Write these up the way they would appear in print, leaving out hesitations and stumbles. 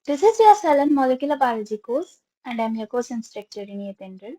This is your cell and molecular biology course, and I'm your course instructor, Intracellular.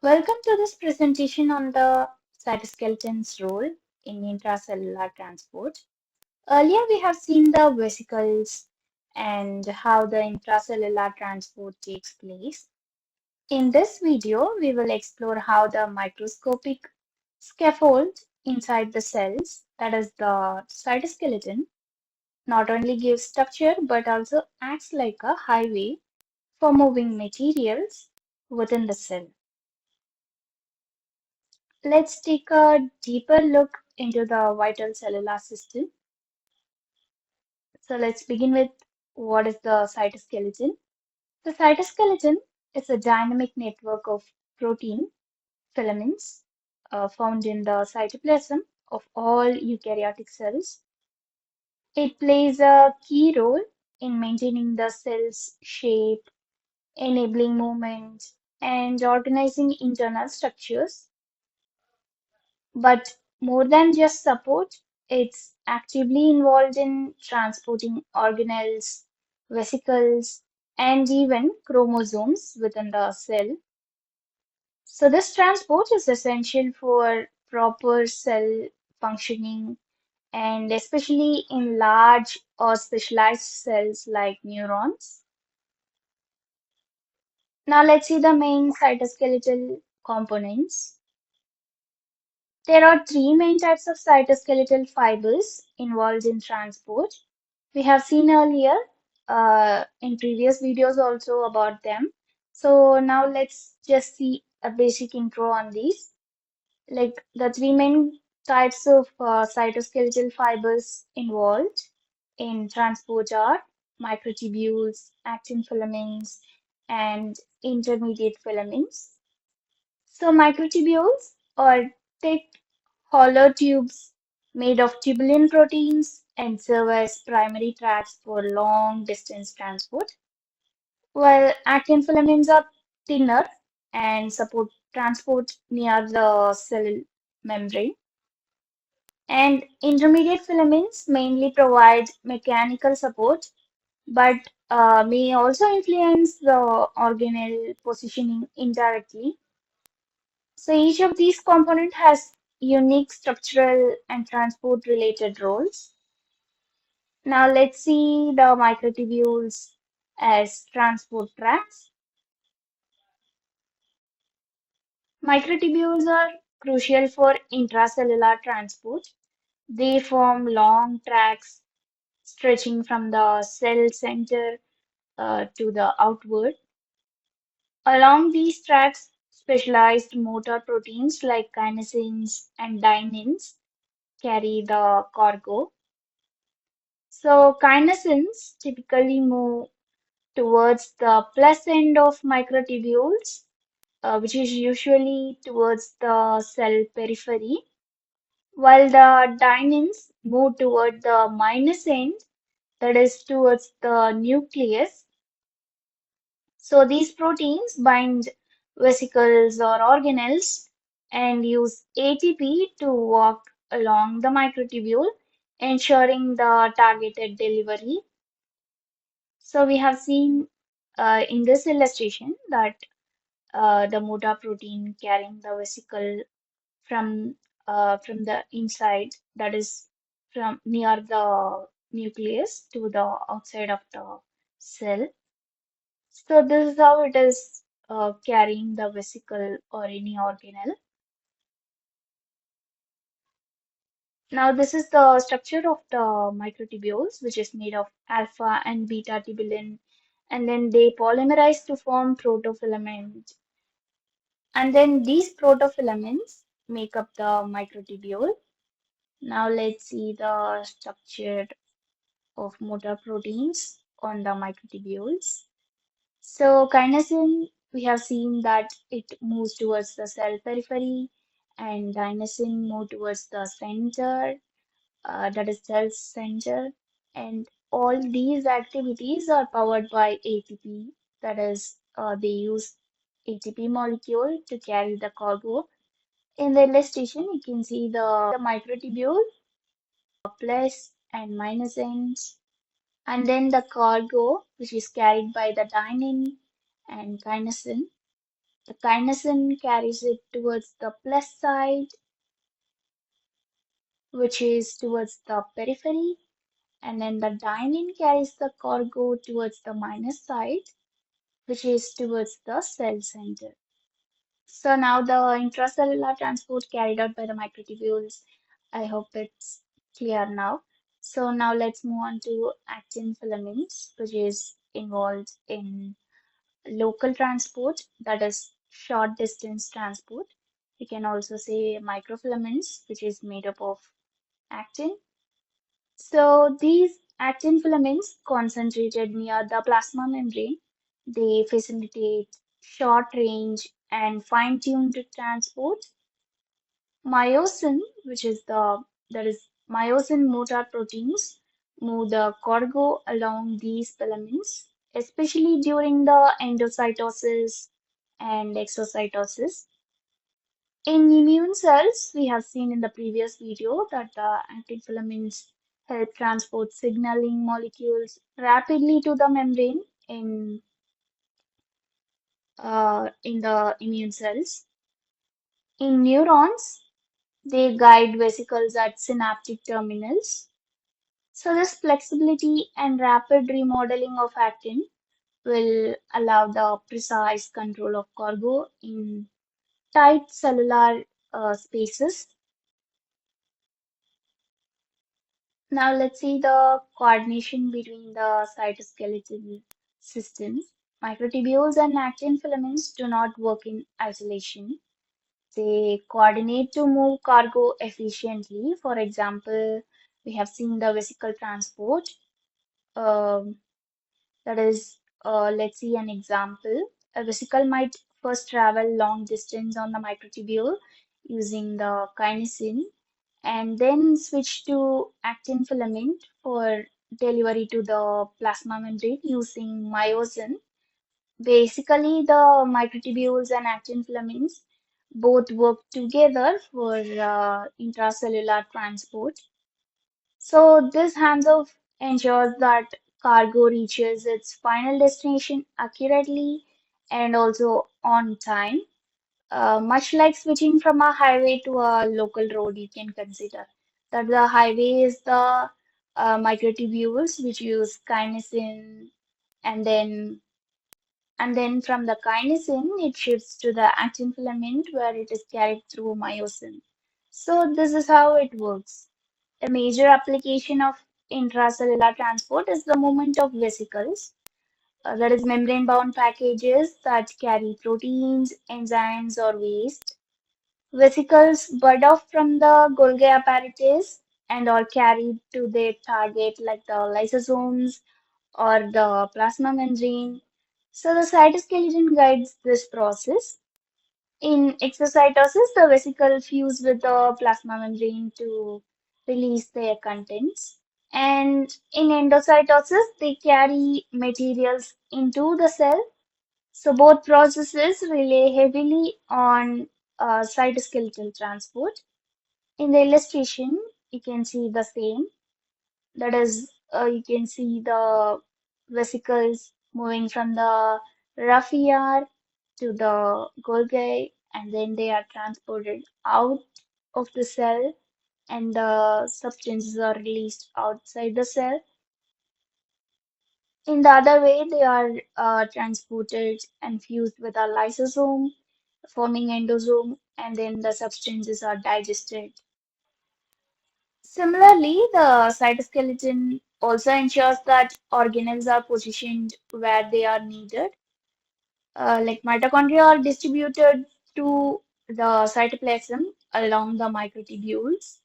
Welcome to this presentation on the cytoskeleton's role in intracellular transport. Earlier, we have seen the vesicles and how the intracellular transport takes place. In this video, we will explore how the microscopic scaffold inside the cells, that is the cytoskeleton, not only gives structure but also acts like a highway for moving materials within the cell. Let's take a deeper look into the vital cellular system. So let's begin with what is the cytoskeleton. The cytoskeleton is a dynamic network of protein filaments found in the cytoplasm of all eukaryotic cells. It plays a key role in maintaining the cell's shape, enabling movement, and organizing internal structures. But more than just support, it's actively involved in transporting organelles, vesicles, and even chromosomes within the cell. So this transport is essential for proper cell functioning and especially in large or specialized cells like neurons. Now let's see the main cytoskeletal components. There are three main types of cytoskeletal fibers involved in transport. We have seen earlier in previous videos also about them. So now let's just see a basic intro on these. Like the three main types of cytoskeletal fibers involved in transport are microtubules, actin filaments, and intermediate filaments. So microtubules are thick hollow tubes made of tubulin proteins and serve as primary tracks for long distance transport, while actin filaments are thinner and support transport near the cell membrane. And intermediate filaments mainly provide mechanical support but may also influence the organelle positioning indirectly. So each of these components has unique structural and transport related roles. Now let's see the microtubules as transport tracks. Microtubules are crucial for intracellular transport. They form long tracks stretching from the cell center to the outward. Along these tracks, specialized motor proteins like kinesins and dyneins carry the cargo. So kinesins typically move towards the plus end of microtubules, which is usually towards the cell periphery, while the dyneins move toward the minus end, that is towards the nucleus. So these proteins bind vesicles or organelles and use ATP to walk along the microtubule, ensuring the targeted delivery. So we have seen in this illustration that the motor protein carrying the vesicle from the inside, that is from near the nucleus to the outside of the cell. So this is how it is carrying the vesicle or any organelle. Now this is the structure of the microtubules, which is made of alpha and beta tubulin, and then they polymerize to form protofilament. And then these protofilaments make up the microtubule. Now let's see the structure of motor proteins on the microtubules. So kinesin, we have seen that it moves towards the cell periphery, and dynesin move towards the center, that is cell center. And all these activities are powered by ATP, that is, they use ATP molecule to carry the cargo. In the illustration, you can see the microtubule, plus and minus ends, And then the cargo, which is carried by the dynein and kinesin. The kinesin carries it towards the plus side, which is towards the periphery, and then the dynein carries the cargo towards the minus side, which is towards the cell center. So now the intracellular transport carried out by the microtubules. I hope it's clear now. So now let's move on to actin filaments, which is involved in local transport, that is short distance transport. We can also say microfilaments, which is made up of actin. So these actin filaments concentrated near the plasma membrane. They facilitate short range and fine-tuned transport. Myosin, which is that is myosin motor proteins, move the cargo along these filaments, especially during the endocytosis and exocytosis. In immune cells, we have seen in the previous video that the actin filaments help transport signaling molecules rapidly to the membrane in the immune cells. In neurons, they guide vesicles at synaptic terminals. So this flexibility and rapid remodeling of actin will allow the precise control of cargo in tight cellular spaces. Now let's see the coordination between the cytoskeletal systems. Microtubules and actin filaments do not work in isolation. They coordinate to move cargo efficiently. For example, we have seen the vesicle transport. Um, that is, let's see an example. A vesicle might first travel long distance on the microtubule using the kinesin and then switch to actin filament for delivery to the plasma membrane using myosin. Basically, the microtubules and actin filaments both work together for intracellular transport. So this hands-off ensures that cargo reaches its final destination accurately and also on time. Much like switching from a highway to a local road, you can consider that the highway is the microtubules which use kinesin, and then from the kinesin it shifts to the actin filament where it is carried through myosin. So this is how it works. A major application of intracellular transport is the movement of vesicles, that is membrane-bound packages that carry proteins, enzymes, or waste. Vesicles bud off from the Golgi apparatus and are carried to their target like the lysosomes or the plasma membrane. So the cytoskeleton guides this process. In exocytosis, the vesicle fuse with the plasma membrane to release their contents. And in endocytosis, they carry materials into the cell. So both processes rely heavily on cytoskeletal transport. In the illustration, you can see the same. That is, you can see the vesicles moving from the raphia to the Golgi, and then they are transported out of the cell, and the substances are released outside the cell. In the other way, they are transported and fused with a lysosome, forming endosome, and then the substances are digested. Similarly, the cytoskeleton also ensures that organelles are positioned where they are needed. Like mitochondria are distributed to the cytoplasm along the microtubules.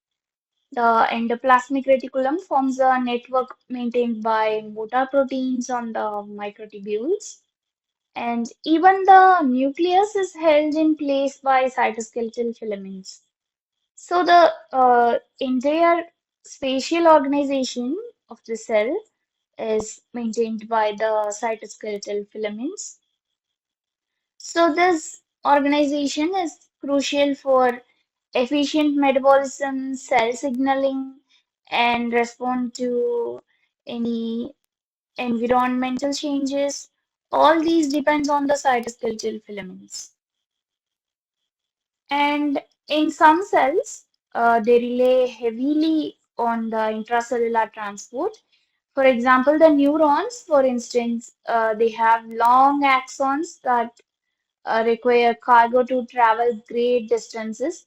The endoplasmic reticulum forms a network maintained by motor proteins on the microtubules. And even the nucleus is held in place by cytoskeletal filaments. So the entire spatial organization of the cell is maintained by the cytoskeletal filaments. So this organization is crucial for efficient metabolism, cell signaling, and respond to any environmental changes. All these depends on the cytoskeletal filaments. And in some cells, they rely heavily on the intracellular transport. For example, the neurons, for instance, they have long axons that require cargo to travel great distances.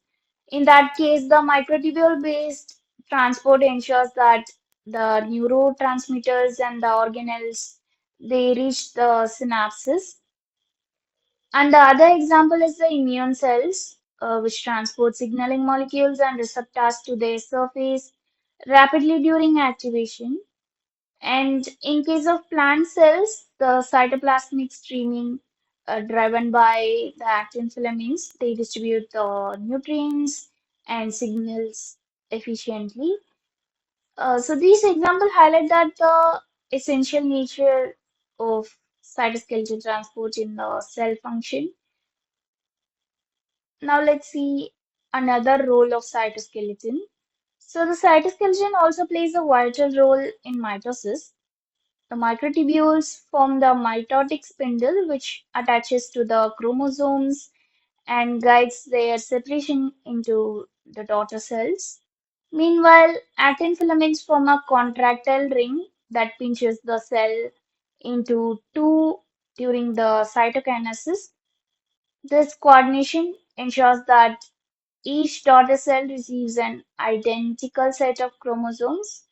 In that case, the microtubule-based transport ensures that the neurotransmitters and the organelles they reach the synapses. And the other example is the immune cells, which transport signaling molecules and receptors to their surface rapidly during activation. And in case of plant cells, the cytoplasmic streaming driven by the actin filaments, they distribute the nutrients and signals efficiently. So these examples highlight that the essential nature of cytoskeletal transport in the cell function. Now let's see another role of cytoskeleton. So the cytoskeleton also plays a vital role in mitosis. The microtubules form the mitotic spindle, which attaches to the chromosomes and guides their separation into the daughter cells. Meanwhile, actin filaments form a contractile ring that pinches the cell into two during the cytokinesis. This coordination ensures that each daughter cell receives an identical set of chromosomes,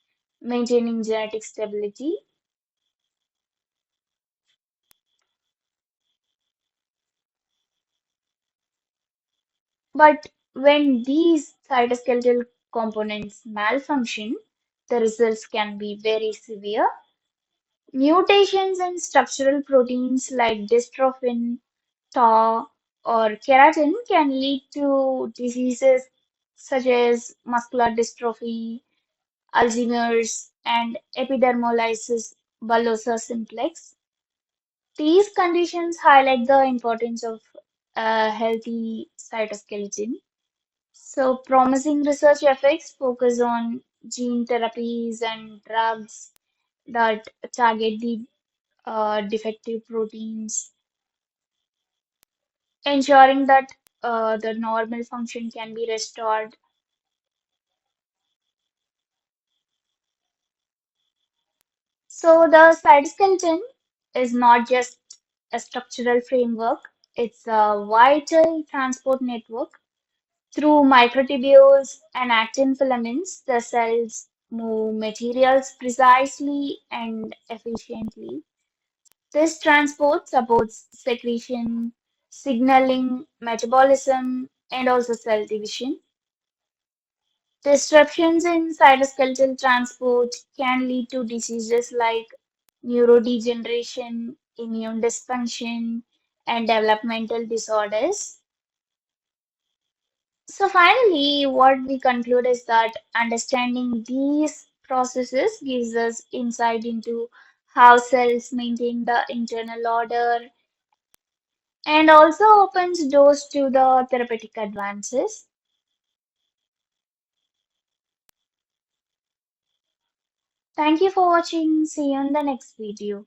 maintaining genetic stability. But when these cytoskeletal components malfunction, the results can be very severe. Mutations in structural proteins like dystrophin, tau, or keratin can lead to diseases such as muscular dystrophy, Alzheimer's, and epidermolysis bullosa simplex. These conditions highlight the importance of a healthy cytoskeleton. So, promising research efforts focus on gene therapies and drugs that target the defective proteins, ensuring that the normal function can be restored. So, the cytoskeleton is not just a structural framework, it's a vital transport network. Through microtubules and actin filaments, the cells move materials precisely and efficiently. This transport supports secretion, signaling, metabolism, and also cell division. Disruptions in cytoskeletal transport can lead to diseases like neurodegeneration, immune dysfunction, and developmental disorders. So finally, what we conclude is that understanding these processes gives us insight into how cells maintain the internal order and also opens doors to the therapeutic advances. Thank you for watching. See you in the next video.